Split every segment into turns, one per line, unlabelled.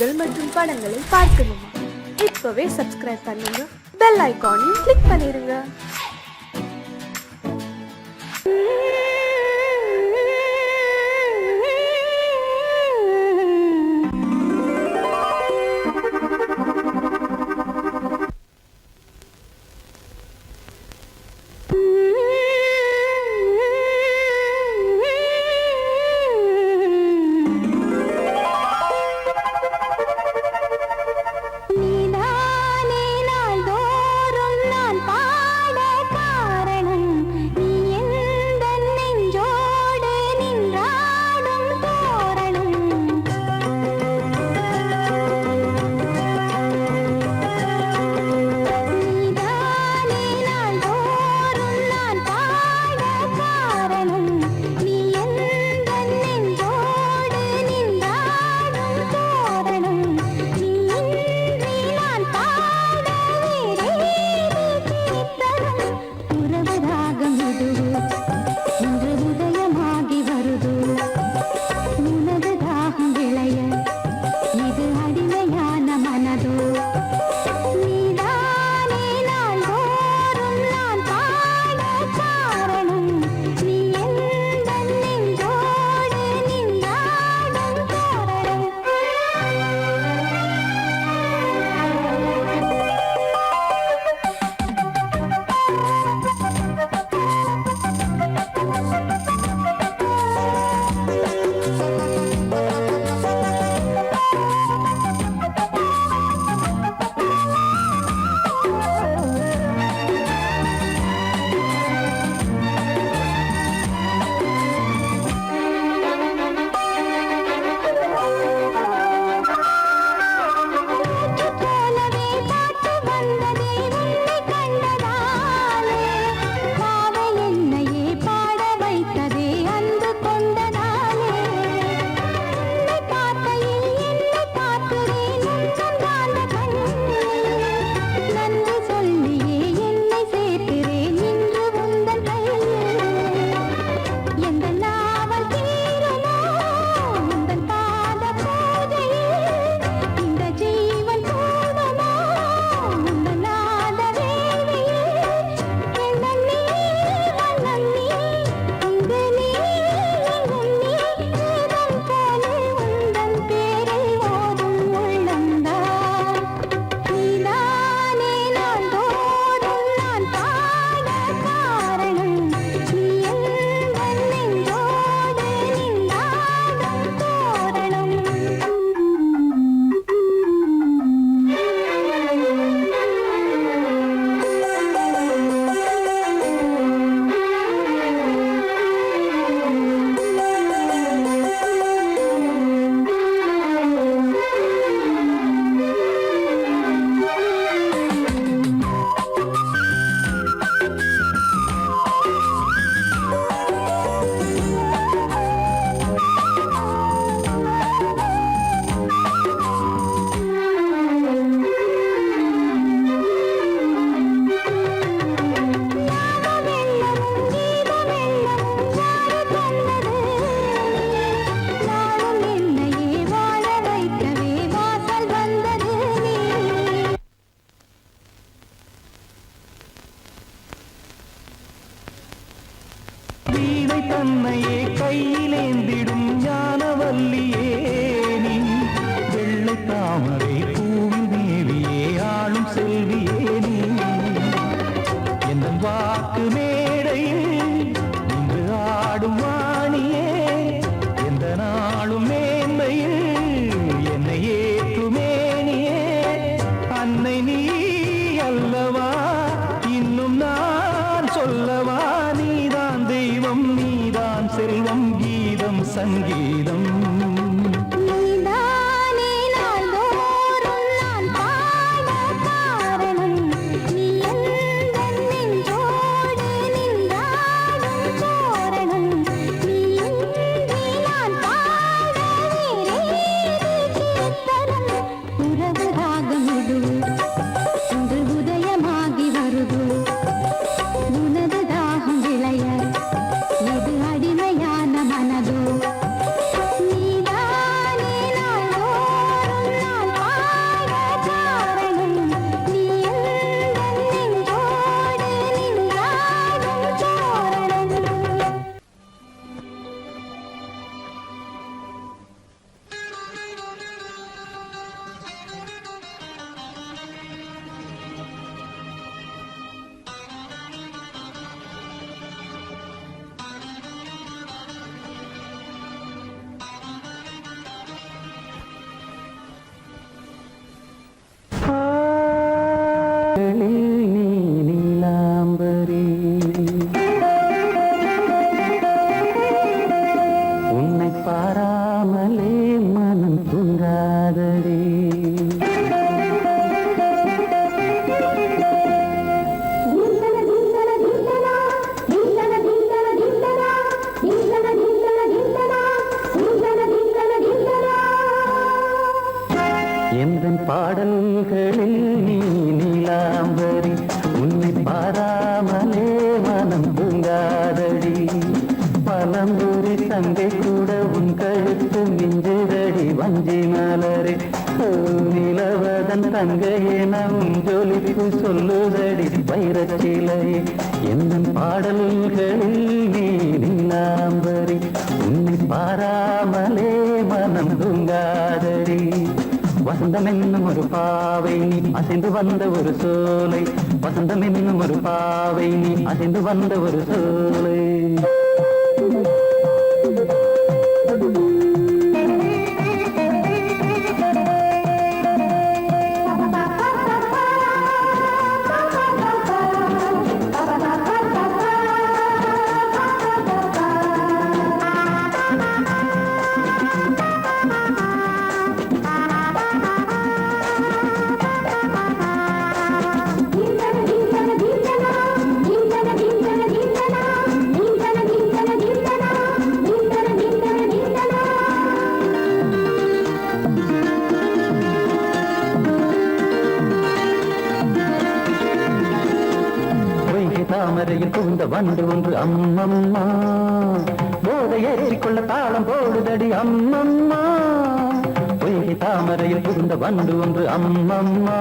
நிகழ்ச்சிகள் மற்றும் படங்களை பார்க்கணுமா? இப்பவே சப்ஸ்கிரைப் பண்ணுங்க, பெல் ஐகானையும் கிளிக் பண்ணிருங்க.
தன்னையே கையிலேந்திடும் ஞானவல்லியே நீ, வெள்ளை தாமரை பூவில் மேவியே ஆளும் செல்வியே நீ, என் வாக்கு மேடையில் இன்று ஆடும் வாணியே, எந்த நாளும் மேன்மையில் என்னை ஏற்றுமேனியே, அன்னை நீ அல்லவா இன்னும் நான் சொல்லவா, நீதான் தெய்வம் நீதான் செல்வம் கீதம் சங்கீதம்.
நீதானே நாள்தோறும்
தூங்காதடி. எந்தன் பாடல்களில் நீ நீலாம்பரி, உன்னை பாராமலே மனம் தூங்காதடி. பழம்புரி தங்கை கூட உன் கழுத்து மிஞ்சுதடி வஞ்சி மலரே. நிலவதன் தங்கையே நம் ஜொலிப்பு சொல்லுதடி வைரச்சிலையே. எந்தன் பாடல்களில் நீ நீலாம்பரி, உன்னை பாராமலே மனம் தூங்காதடி. வசந்தம் என்னும் ஒரு பாவை நீ அசைந்து வந்த ஒரு சோலை. வசந்தம் என்னும் ஒரு பாவை நீ அசைந்து வந்த ஒரு சோலை. தாமரையில் புகுந்த வண்டு ஒன்று அம்மம்மா, போதை ஏற்றிக்கொள்ள தாளம் போடுதடி அம்மம்மா. பொய்கை தாமரையில் புகுந்த வண்டு ஒன்று அம்மம்மா,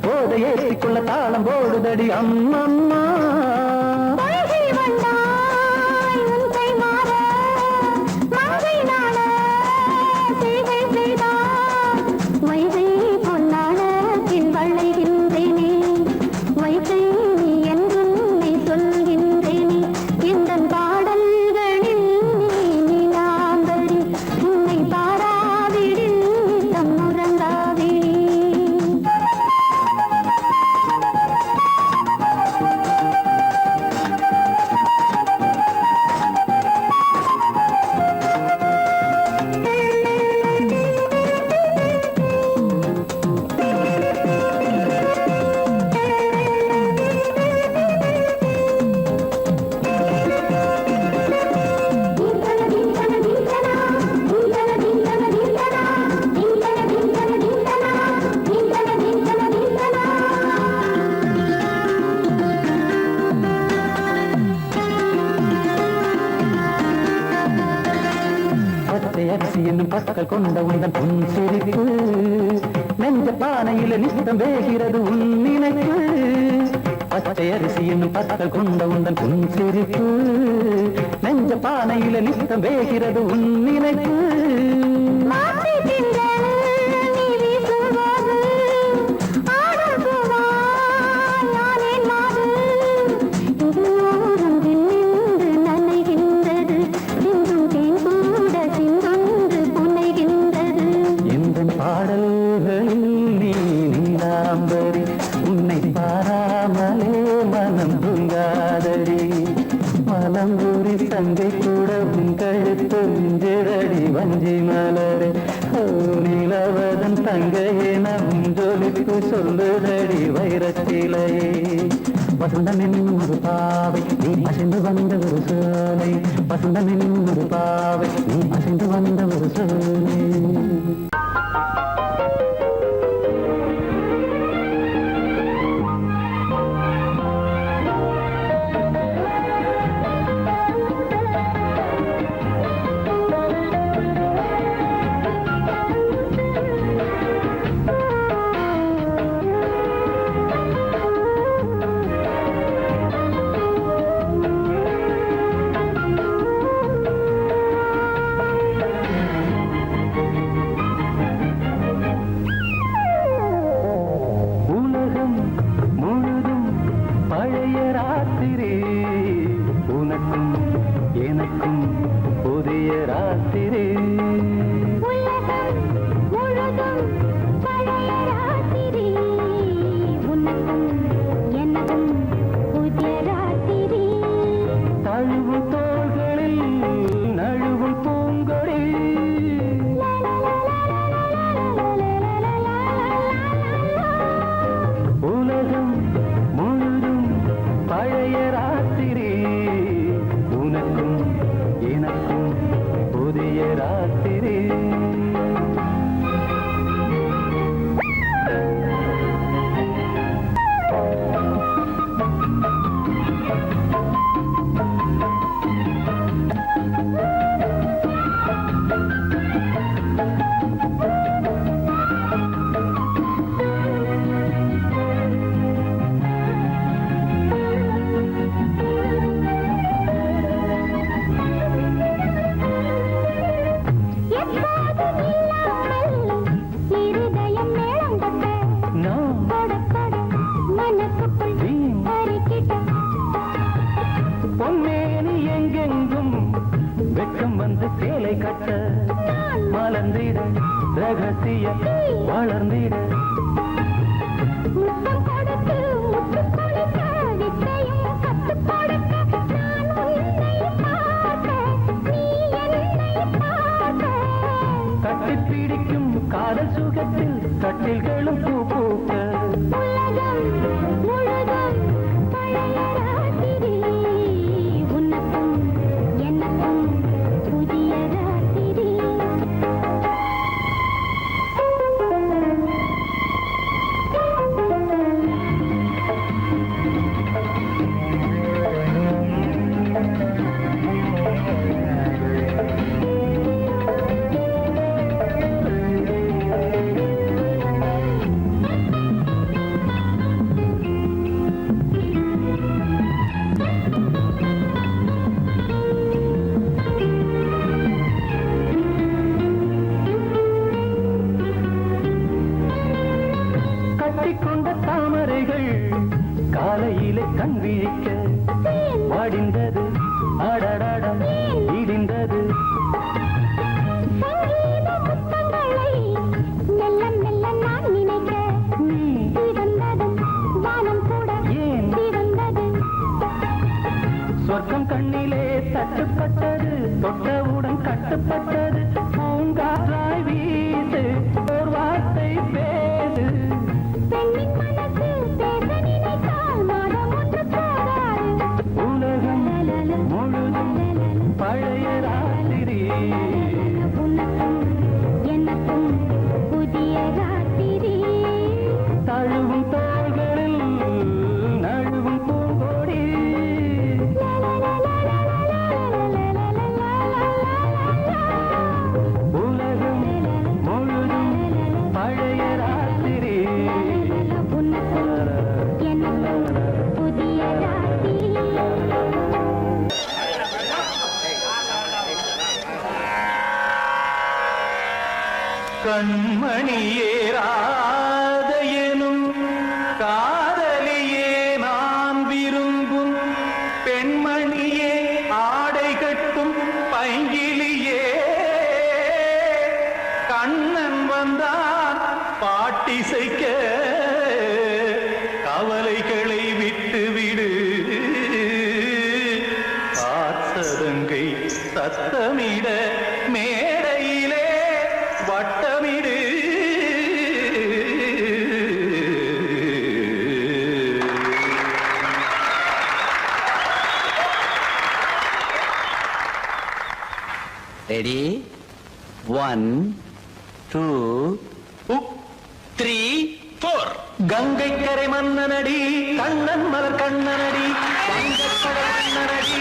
போதை ஏற்றிக்கொள்ள தாளம் போடுதடி அம்மம்மா. அரிசி என்னும் பற்கள் கொண்ட உந்தன் பொன் சிரிப்பு, நெஞ்ச பானையில நித்தம் வேகிறது உன் நினைப்பு. பச்சை அரிசி என்னும் பற்கள் கொண்ட உந்தன் பொன் சிரிப்பு, நெஞ்ச பானையில நித்தம் வேகிறது உன் நினைப்பு. உன்னை பாராமலே மனம் தூங்காதடி. மலம்பூரி தங்கை கூட உன் கழுத்து மிஞ்சிரடி வஞ்சி மலரே. நிலவதன் தங்கையே நம் ஜொலிப்பு சொல்லுதடி வைரச்சிலையே. வசந்தம் என்னும் ஒரு பாவை நீ அசைந்து வந்த ஒரு சோலை. வசந்தம் என்னும் ஒரு பாவை நீ அசைந்து வந்த ஒரு சோலை. ரகசிய வளர்ந்திட
முத்தம் கொடுத்து முத்து கொடுக்க வித்தையும் கத்துக் கொடுக்க நான் உன்னை பார்க்க நீ என்னை பார்க்க
கட்டிப் பிடிக்கும் காதல் சுகத்தில் கட்டில்களும் பூ பூக்க
உலகம் முழுதும் பழைய ராத்திரி உனக்கும் எனக்கும் புதிய ராத்திரி
கட்டிக்கொண்ட தாமரைகள் காலையிலே கண் விழிக்க வாடிந்தது அடடடம் இடிந்தது
சங்கீத முத்தங்களை மெல்ல மெல்ல நான் நினைக்க சிவந்ததும் வானம் கூட
ஏன்
சிவந்தது
சொர்க்கம் கண்ணிலே தட்டுப்பட்டது தொட்டவுடன் கட்டுப்பட்டது பூங்காற்றாய் வீசு ஒரு வார்த்தை பேசு
பெண்ணின் மனசு பேச நினைத்தால் மாதம் ஒன்று போராது
உலகம் முழுதும் பழைய ராத்திரி
உனக்கும் எனக்கும் புதிய ராத்திரி
தழுவும் தோள்களில் நழுவும் பூங்கோடி உலகம் முழுதும் பழைய ராத்திரி
உனக்கும் எனக்கும் புதிய ராத்திரி
கண்மணியேராத எனும் காதலியே நான் விரும்பும் பெண்மணியே ஆடை கட்டும் பைங்கிலியே கண்ணன் வந்தான் பாட்டிசைக்க கவலைகளை விட்டுவிடு பாசதங்கை சத்தமிட மேடையிலே வட்டமிடு
ரெடி 1 2 3 4
கங்கை கரை மன்னனடி கண்ணன் மலர் கண்ணனடி வங்கக்கடல் கண்ணனடி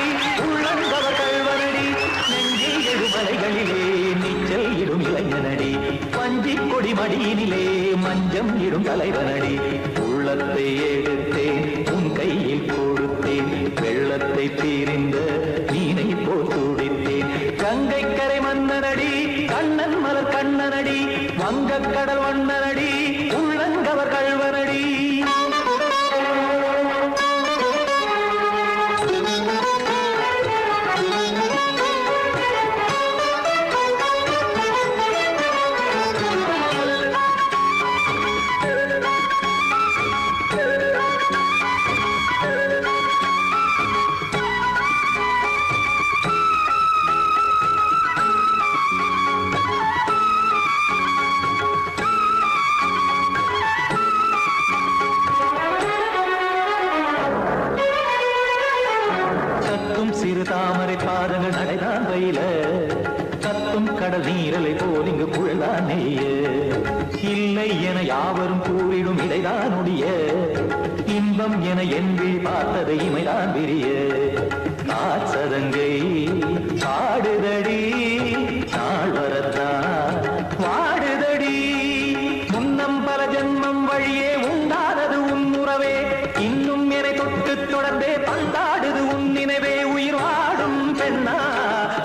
உள்ளங்கவர் கல்வனடி நெஞ்சில் எழுமலைகளிலே நீச்சல் இடும் இளைஞனடி வஞ்சிக் கொடி மடியினிலே மஞ்சம் இடும் தலைவனடி உள்ளத்தை எடுத்தேன் உன் கையில் கொடுத்தேன் வெள்ளத்தை தீரிந்த மீனை போல் துடித்தேன் கங்கை கரை மன்னனடி கண்ணன் மலர் கண்ணனடி வங்கக்கடல் வண்ணனடி உள்ளங்கவர் கல்வனடி சிறு தாமரை பாதங்கள் நடைதான் வயில கத்தும் கடல் நீரலை போல் இங்கு குழல்தான் நெய்ய இல்லை என யாவரும் கூறிடும் இடைதான் ஒடிய இன்பம் என என் விழி பார்த்தது இமைதான் விரிய காசதங்கை பாடுதடி நாள் வரத்தான் வாடுதடி முன்னம் பல ஜன்மம் வழியே உண்டானது உன் உறவே இன்னும் என்னை தொட்டு தொடர்ந்தே பந்தாடுது உன் நினைவே உயிர் வாடும் பெண்ணா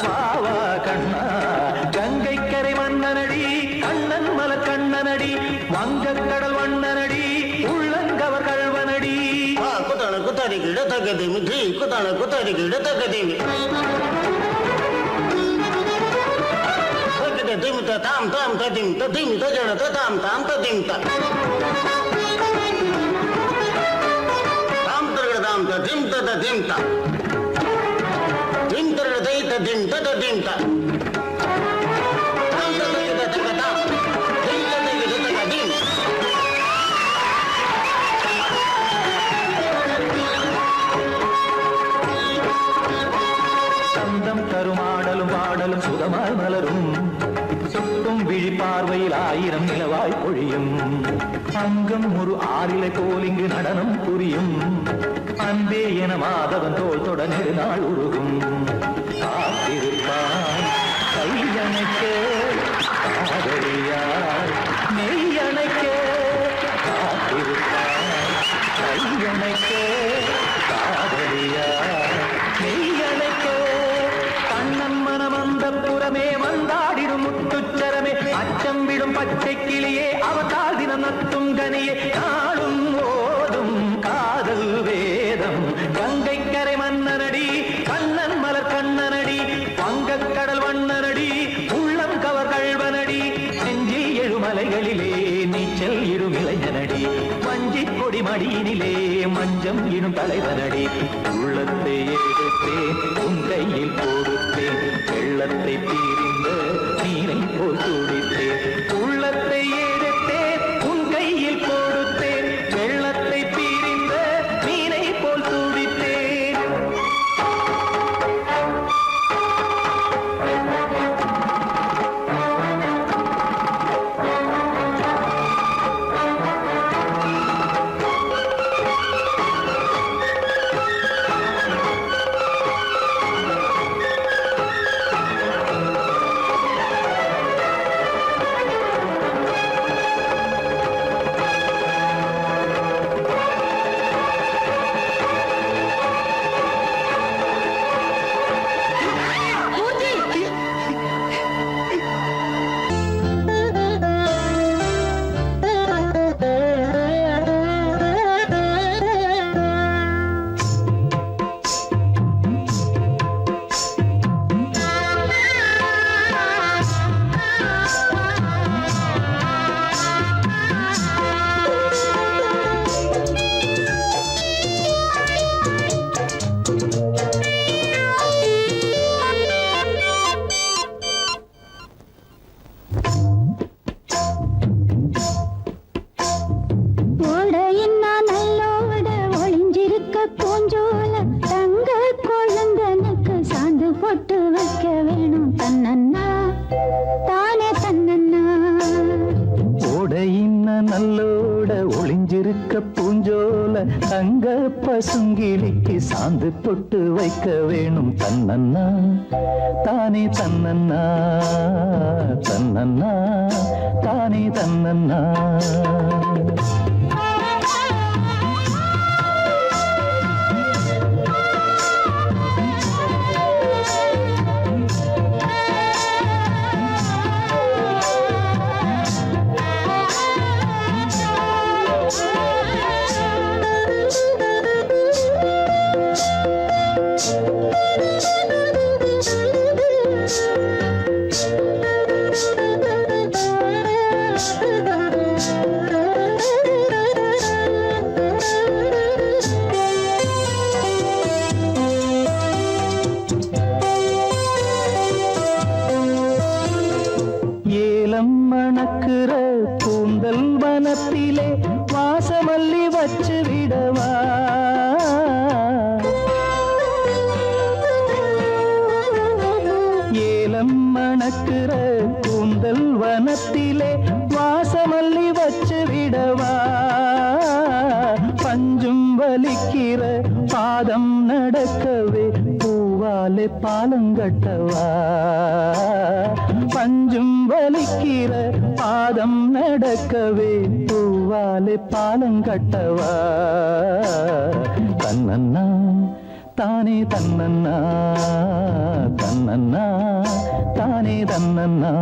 பாவா கண்ணா கங்கை கரை மன்னனடி கண்ணன் மலர் கண்ணனடி வங்கக்கடல் வண்ணனடி உள்ளங்கவர் கல்வனடி
குத்தான குத்தாரிக்கு இடத்தக்கதேமி த்ரீ குத்தான குத்தாரிக்கு இடத்தக்கதேமி ததிம் தாம் தாம் ததிம் ததிம் தஜன தாம் தாம் ததிம் தாம் தர்கதாம் ததிம் ததிம் தாம் திம் தர்கதை ததிம் ததிம் தாம் தாம் ததிம் ததகதாம் திம் ததிம் ததகதிம்
சந்தம் கருமாடலும் பாடலும் சுகமாய் மலரும் சுட்டும் விழி பார்வையில் 1000 நிலவாய் பொழியும் அங்கம் ஒரு ஆறிலை போல் இங்கு நடனம் புரியும் அன்பே என மாதவன் தோள் தொட நெடுநாள் உருகும் காத்திருப்பான் கையணைக்க காதலியார் மெய்யணைக்க காத்திருப்பான் கையணைக்க காதலியார் மெய்யணைக்க கண்ணன் மனம் அந்த புறமே வந்தாடிடும் முத்துச்சரமே அச்சம் விடும் பச்சை கிளியே அவதால் தினம் நத்தும் கனியே நாளும் ஓதும் காதல் வேதம் கங்கை கரை மன்னனடி கண்ணன் மலர் கண்ணனடி வங்கக் கடல் வண்ணனடி உள்ளம் கவர் கழ்வனடி நெஞ்சில் எழுமலைகளிலே நீச்சல் இடும் இளைஞனடி வஞ்சி கொடி மடியினிலே மஞ்சம் இடும் தலைவனடி உள்ளத்தை எடுத்தேன் உன் கையில் கொடுத்தேன் வெள்ளத்தை தீரிந்த நீரை போல் துடித்தேன் உள்ளத்தை எடுத்தேன் உன் கையில் கொடுத்தேன் வெள்ளத்தை தீரிந்த நீரை போல் துடித்தேன் நல்லோட ஒளிஞ்சிருக்க பூஞ்சோல தங்க பசுங்கிலிக்கு சாந்து பொட்டு வைக்க வேணும் தன்னன்னா தானே தன்னன்னா தன்னன்னா தானே தன்னன்னா மணக்குற கூந்தல் வனத்திலே வாசமல்லி வச்சு விடவா ஏலம் மணக்குற கூந்தல் வனத்திலே வாசமல்லி வச்சு விடவா பஞ்சும் வலிக்கிற பாதம் நடக்கவே பூவாலே பாலங்கட்டவா பஞ்சும் வலிக்கிற பாதம் நடக்கவே பூவாலே பாலங்கட்டவா தன்னன்னா தானே தன்னன்னா தன்னன்னா தானே தன்னன்னா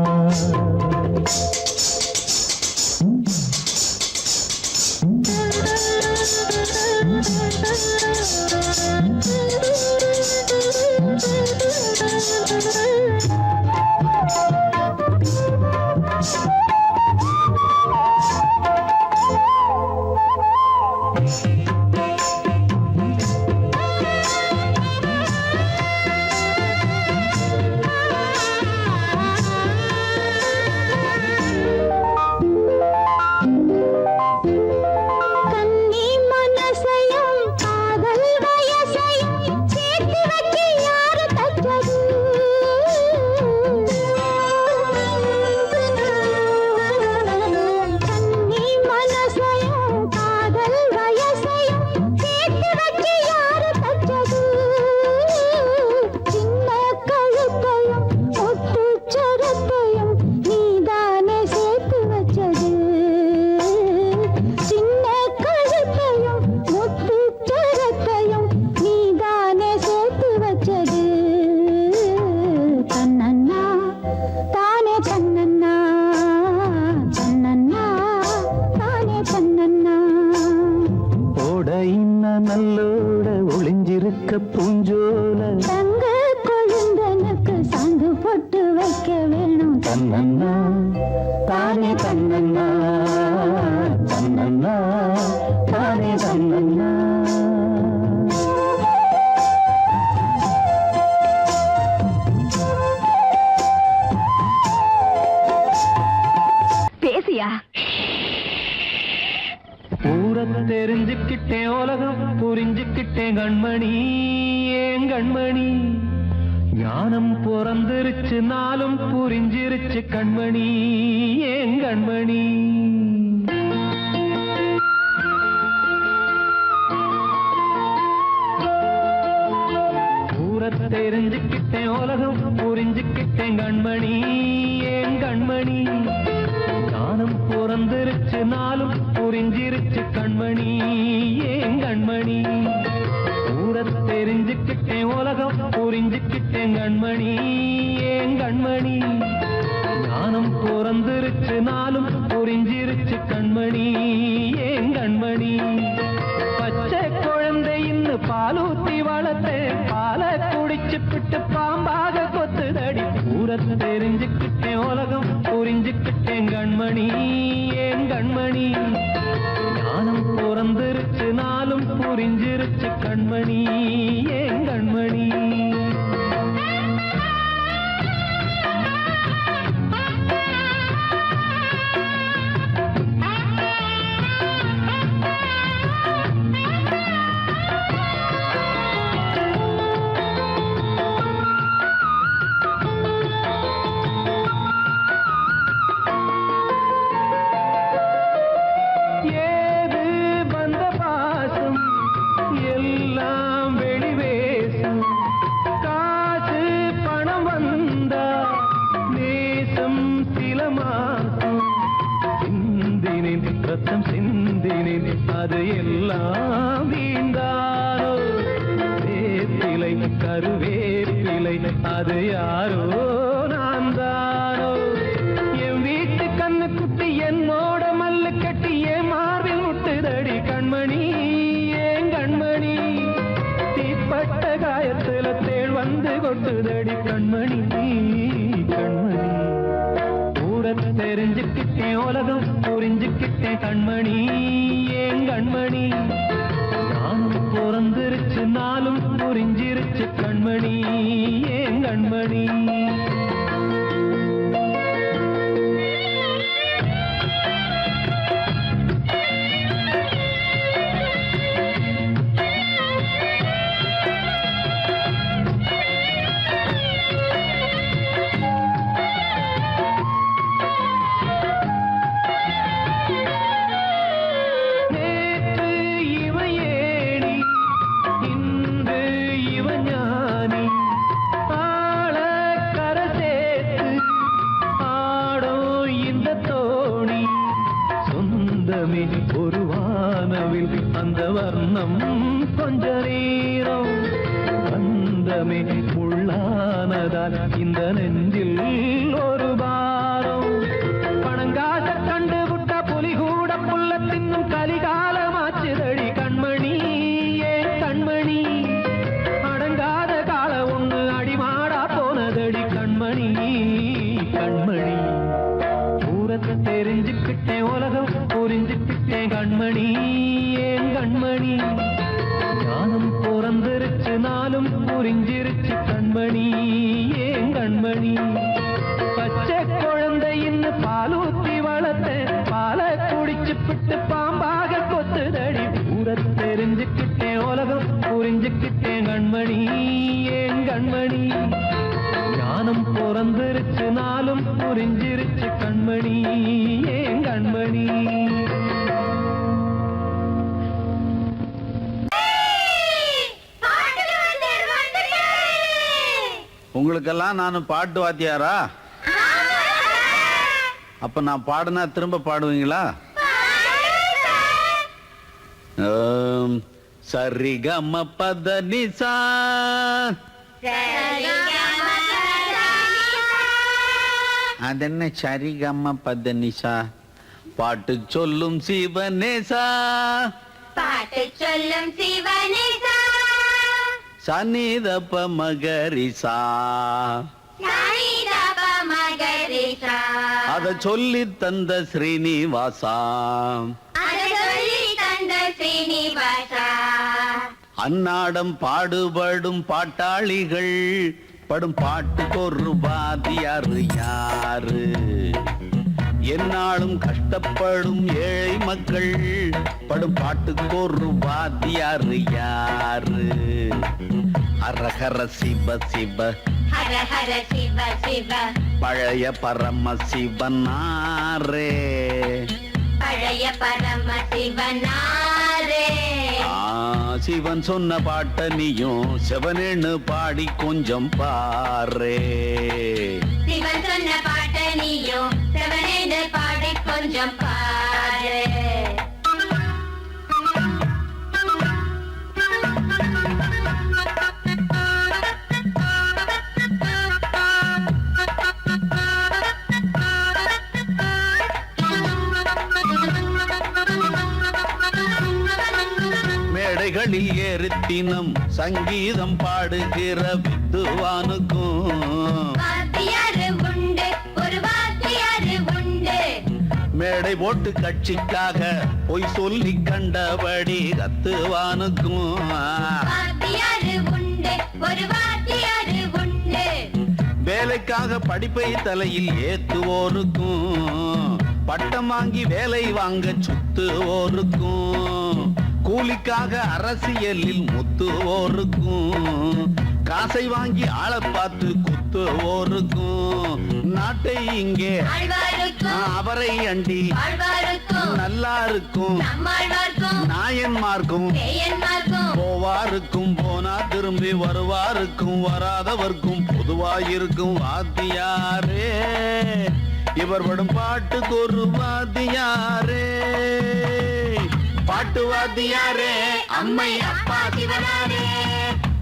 தன்னன்னா தானே தன்னன்னா.
பேசியா?
ஊரத்தை தெரிஞ்சுக்கிட்டேன், உலகம் புரிஞ்சுக்கிட்டேன் கண்மணி, ஏன் கண்மணி. ஞானம் பிறந்திருச்சு, நாளும் புரிஞ்சிருச்சு கண்மணி, ஏன் கண்மணி. ஊரத்தை தெரிஞ்சுக்கிட்டேன், உலகம் புரிஞ்சுக்கிட்டேன் கண்மணி, ஏன் கண்மணி. ஞானம் பிறந்திருச்சு, நாளும் புரிஞ்சிருச்சு கண்மணி, ஏன் கண்மணி. ஊரத் தெரிஞ்சுக்கிட்டேன், உலகம் புரிஞ்சுக்கிட்டேன் கண்மணி, ஏன் கண்மணி. ஞானம் பிறந்திருச்சு, நாளும் புரிஞ்சிருச்சு கண்மணி, ஏன் கண்மணி. பச்சை குழந்தை இன்னும் பாலூத்தி வளர்த்தேன், பாலை குடிச்சுப்பிட்டு பாம்பாக கொத்துதடி. ஊரத் தெரிஞ்சுக்கிட்டேன், உலகம் புரிஞ்சுக்கிட்டேன் கண்மணி, ஏன் கண்மணி. ஞானம் பிறந்திருச்சு, நாளும் புரிஞ்சிருச்சு கண்மணி, ஏன் கண்மணி. ரத்தம் சிந்தினேன், அது எல்லாம் வீந்தாரோ. வேப்பிலை கருவேப்பிலை, அது யாரோ நான் தானோ. என் வீட்டு கண்ணு குட்டி என்னோட மல்லு கட்டி என் மார்பில் முட்டுதடி கண்மணி, ஏன் கண்மணி. தீப்பட்ட காயத்துல தேள் வந்து கொட்டுதடி கண்மணி, கண்மணி. தெரிஞ்சுக்கிட்டேன், உலகம் புரிஞ்சுக்கிட்டேன் கண்மணி, ஏன் கண்மணி. நானும் பிறந்திருச்சு, நாளும் புரிஞ்சிருச்சு கண்மணி, ஏன் கண்மணி. ஒரு வானவில் அந்த வர்ணம் கொஞ்ச நேரம் வந்தமே உள்ளானதால் இந்த நெஞ்சில் ஒரு பாரம். பணங்காச கண்டு விட்ட புலி கூட புல்ல தின்னும் கலிகாலமாச்சுதடி கண்மணி, ஏன் கண்மணி. அடங்காத கால ஒண்ணு அடிமாடா போனதடி கண்மணி, கண்மணி. ஊரத்தை தெரிஞ்சுக்கிட்டேன், உலகம் புரிஞ்சுக்கிட்டேன் கண்மணி, ஏன் கண்மணி. ஞானம் பிறந்திருச்சு, நாளும் புரிஞ்சிருச்சு கண்மணி, ஏன் கண்மணி. பச்சை குழந்தை இன்னும் பாலூத்தி வளர்த்தேன், பாலை குடிச்சுப்பிட்டு பாம்பாக கொத்துதடி. ஊரத்தை தெரிஞ்சுக்கிட்டேன், உலகம் புரிஞ்சுக்கிட்டேன் கண்மணி, ஏன் கண்மணி. ஞானம் பிறந்திருச்சு, நாளும் புரிஞ்சிருச்சு கண்மணி, ஏன் கண்மணி.
உங்களுக்கெல்லாம் நான் பாட்டு வாத்தியாரா? அப்ப நான் பாடுனா திரும்ப பாடுவீங்களா? சரிகம பத நிசா, அதென்ன சரிகம பத நிசா. பாட்டு சொல்லும் சிவனேசா,
பாட்டு சொல்லும் சிவனேசா.
சனிதப மகரிசா,
சனிதப மகரிசா.
அத சொல்லி தந்த ஸ்ரீனிவாசா
அதை சொல்லி தந்த ஸ்ரீனிவாசா.
அன்னாடம் பாடுபடும் பாட்டாளிகள் படும் பாட்டுக்கு ஒரு வாத்தியாரு யாரு? என்னாலும் கஷ்டப்படும் ஏழை மக்கள் படும் பாட்டுக்கு ஒரு வாத்தியாரு யாரு? ஹரஹர சிவ சிவ
ஹர ஹர சிவ சிவ
பழைய பரம சிவனாரே.
பழைய பரம சிவனாரே.
சிவன் சொன்ன பாட்ட நீயும் சிவனேன்னு பாடி கொஞ்சம் பாரே.
சிவன் சொன்ன பாட்ட நீயும் சிவனேன்னு பாடி கொஞ்சம் பாரு.
மேடைகளில் ஏறித்தினம் சங்கீதம் பாடுகிற வித்துவானுக்கும்
வாத்தியாரு உண்டு, ஒரு வாத்தியாரு உண்டு.
மேடை போட்டு கட்சிக்காக பொய் சொல்லி கண்டபடி கத்துவானுக்கும்
வாத்தியாரு உண்டு, ஒரு வாத்தியாரு உண்டு.
வேலைக்காக படிப்பை தலையில் ஏத்துவோருக்கும் பட்டம் வாங்கி வேலை வாங்க சுத்துவோருக்கும் கூலிக்காக அரசியலில் முத்துவோருக்கும் காசை வாங்கி ஆளை பார்த்து குத்துவோருக்கும் நாட்டை இங்கே
ஆழ்வாருக்கும்
அவரை அண்டி
ஆழ்வாருக்கும்
நல்லா இருக்கும்
நம்மாழ்வாருக்கும்
நாயன்மார்க்கும்
பேயன்மார்க்கும்
போவாருக்கும் போனா திரும்பி வருவாருக்கும் வராதவர்க்கும் பொதுவாயிருக்கும் வாத்தியாரே. இவர் படும் பாட்டுக்கு ஒரு வாத்தியாரே. பாட்டு வாத்தியாரே அம்மை அப்பா
சிவனாரே.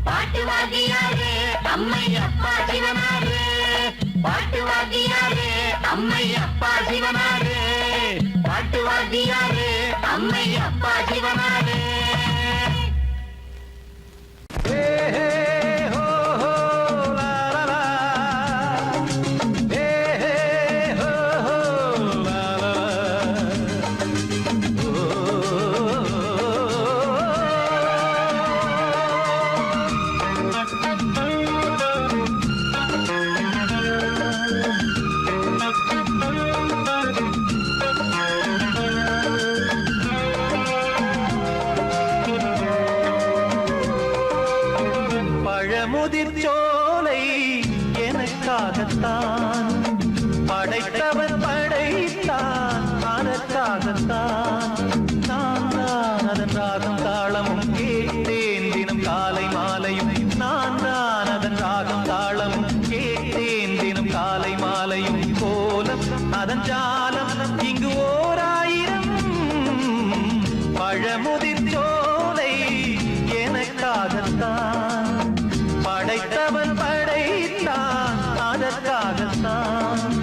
பாட்டு வாத்தியாரே அம்மை அப்பா சிவனாரே. பாட்டு வாத்தியாரே அம்மை அப்பா சிவனாரே. பாட்டு வாத்தியாரே அம்மை அப்பா சிவனாரே.
பழமுதிர்ச்சோலை எனக்காகத்தான் படைத்தவன் படைத்தான் அதற்காகத்தான் நான் தான் அதன் ராகம் தாளமும் கேட்டேன் தினம் காலை மாலையும் நான் தான் அதன் ராகம் தாளமும் கேட்டேன் தினம் காலை மாலையும் கோலம் அதன் ஜாலம் இங்கு ஓராயிரம் பழமுதிர்ச்சோலை எனக்காகத்தான் படைத்தவன் படைத்தான் அதற்காகத்தான்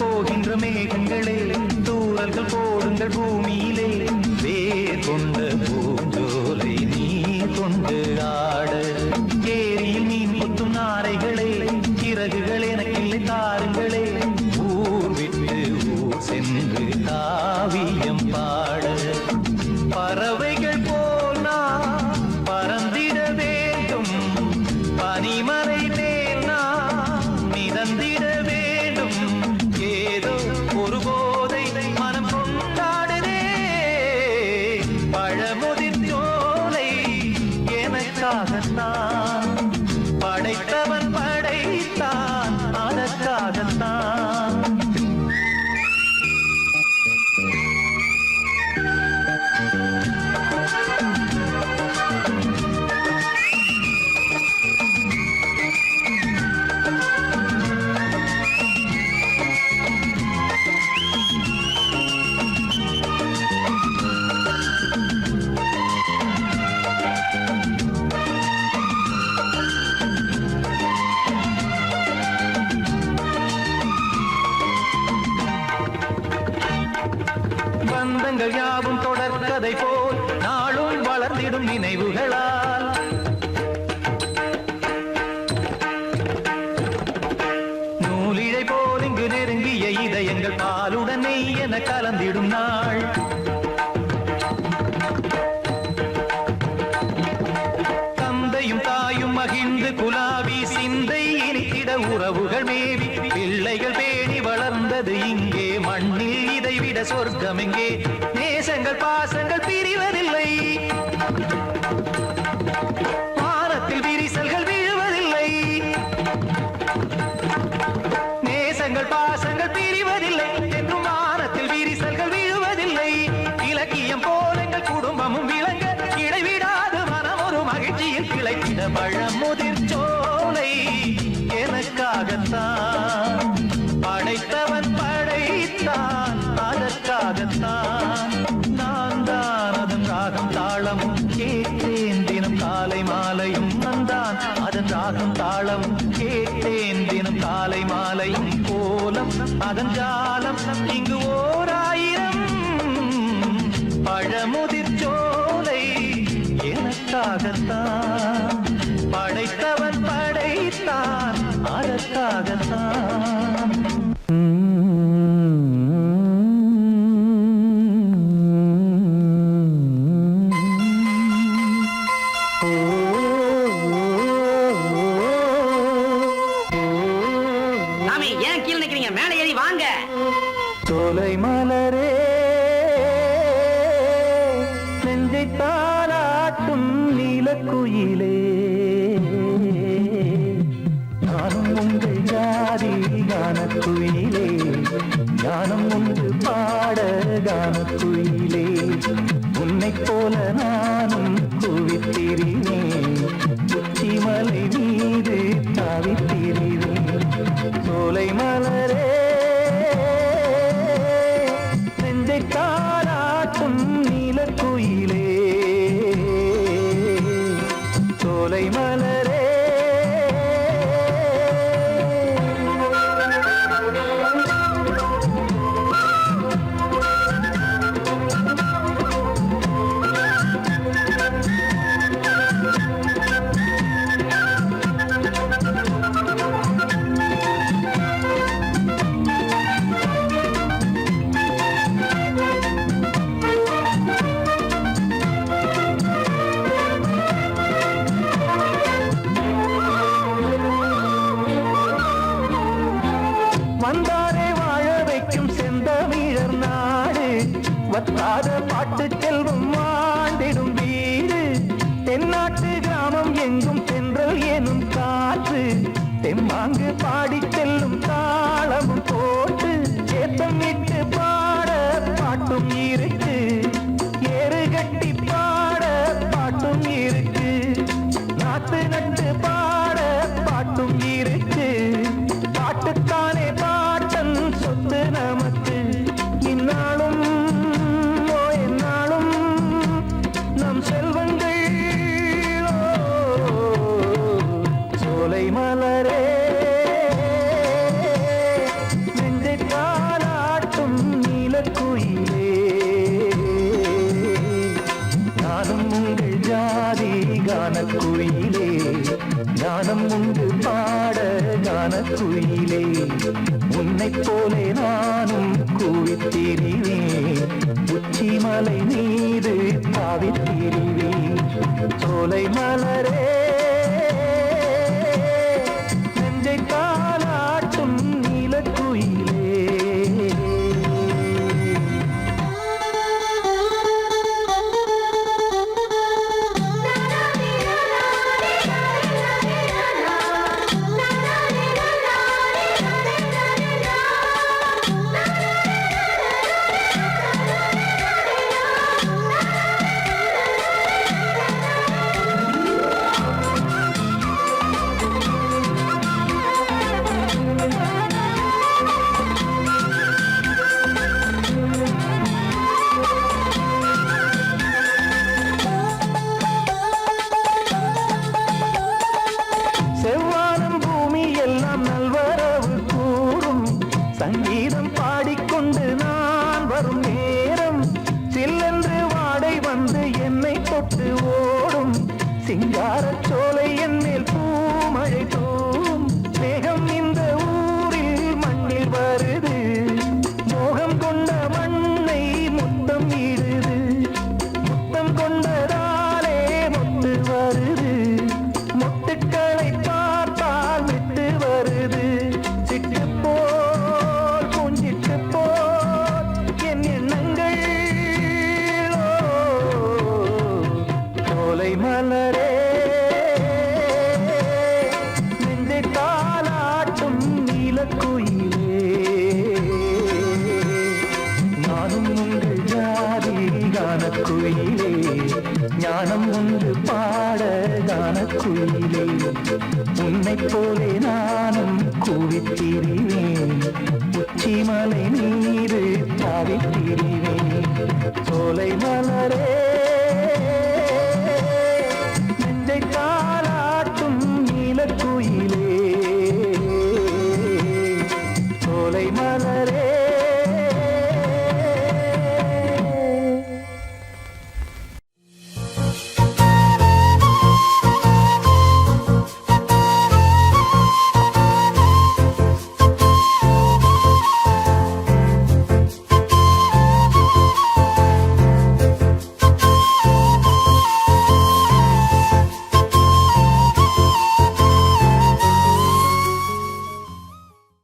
போகின்ற மேகங்களே தூரல்கள் போடுங்கள் பூமியிலே வேர் கொண்ட பூஞ்சோலை நீ கொண்டு ஆட ஏரியில் மீன் கொத்தும் நாரைகளே சிறகுகள் எனக்கில்லை தாருங்களே ஊர் விட்டு ஊர் சென்று காவியம் பாட பறவைகள் போல் நான் பறந்திட வேண்டும் பனிமலை மேல் நான் மிதந்திட வேண்டும் ஏதோ ஒரு போதை மனம் கொண்டாடுதே பந்தங்கள் யாவும் தொடர்கதை போல் நாளும் வளர்ந்திடும் நினைவுகளால் நூலிழை போல் இங்கு நெருங்கிய இதயங்கள் பாலுடன் நெய் என கலந்திடும் நாள் தந்தையும் தாயும் மகிழ்ந்து குலாவி சிந்தை இனித்திட உறவுகள் மேவி பிள்ளைகள் பேணி வளர்ந்தது இங்கே மண்ணில் இதைவிட சொர்க்கம் எங்கே நேசங்கள் பாசங்கள் பிரிவதில்லை வானத்தில் விரிசல்கள் விழுவதில்லை நேசங்கள் பாசங்கள் பிரிவதில்லை என்றும் வானத்தில் விரிசல்கள் விழுவதில்லை இலக்கியம் போல எங்கள் குடும்பமும் விளங்க இடைவிடாது மனம் ஒரு மகிழ்ச்சியில் கிளைத்திட பழமுதிர் சோலை எனக்காகத்தான் படைத்தவன் படைத்தான் அதற்காகத்தான் நான் தான் அதன் ராகம் தாளமும் கேட்டேன் தினம் காலை மாலையும் நந்தான் அதன் ராகம் தாளமும் கேட்டேன் தினம் காலை மாலையும் கோலம் அதன் ஜாலம் இங்கு ஓர் ஆயிரம் பழமுதிர் சோலை எனக்காகத்தான் படைத்தவன் படைத்தான் அதற்காகத்தான்
சாமி ஏன் கீழே நிக்கிறீங்க மேலே ஏறி வாங்க
சோலை மலரே நெஞ்சை தாளாட்டும் நீலக்குயிலே நானும் உங்கள் ஜாதி கானக்குயிலே ஞானம் உண்டு பாட கானக்குயிலே உன்னைப் போல நானும் குவித்திரினேன் உச்சிமலை மீது தாவித்திரினேன் சோலை மலரே நெஞ்சை தாளாட்டும் நீலக்குயிலே சோலை மலரே வந்தாரே வாழ வைக்கும் செந்தமிழர் நாடு வத்தாத பாட்டு செல்வம் ஆண்டிடும் வீடு தென்னாட்டு கிராமம் எங்கும் சென்றல் எனும் காற்று தெம்மாங்கு பாடி செல்லும் தாளமும் போட்டு ஏத்தம் இட்டு பாட பாட்டும் இருக்கு ஏறு கட்டி பாட பாட்டும் இருக்கு நாத்து நட்டு பாட பாட்டும் இருக்கு பாட்டுத்தானே பாட்டன் சொத்து நமக்கு இந்நாளும் எந்நாளும் நம் செல்வங்கள் சோலை மலரே நெஞ்சை தாளாட்டும் நீலக்குயிலே நானும் உங்கள் ஜாதி கானக்குயிலே ஞானம் உண்டு பாட கானக்குயிலே உன்னைப் போலே நானும் கூவித்திரிவேன் உச்சிமலை மீது தாவித்திரிவேன் சோலை மலரே நெஞ்சை தாளாட்டும் நீலக்குயிலே சிங்காரச் சோலை என் மேல் பூமழை தூம் மேகம் இந்த ஊரில் மண்ணில் வருது மோகம் கொண்ட மண்ணை முத்தம் இடுது முத்தம் கொண்டதாலே முத்து வருது முத்துக்களை பார்த்தால் விட்டு வருது சிட்டு போல் பூஞ்சிட்டு போல் என் எண்ணங்கள் சோலை மலரே நெஞ்சை தாலாட்டும் நீலக்குயிலே நானும் உங்கள் ஜாதி கானக்குயிலே ஞானம் ஒன்று பாட கானக்குயிலே உன்னைப் போலே நானும் கூவித்திரிவேன் உச்சிமலை நீரு தாவித்திரிவேன் சோலை மலரே நெஞ்சை தாலாட்டும் நீலக்குயிலே சோலை மலரே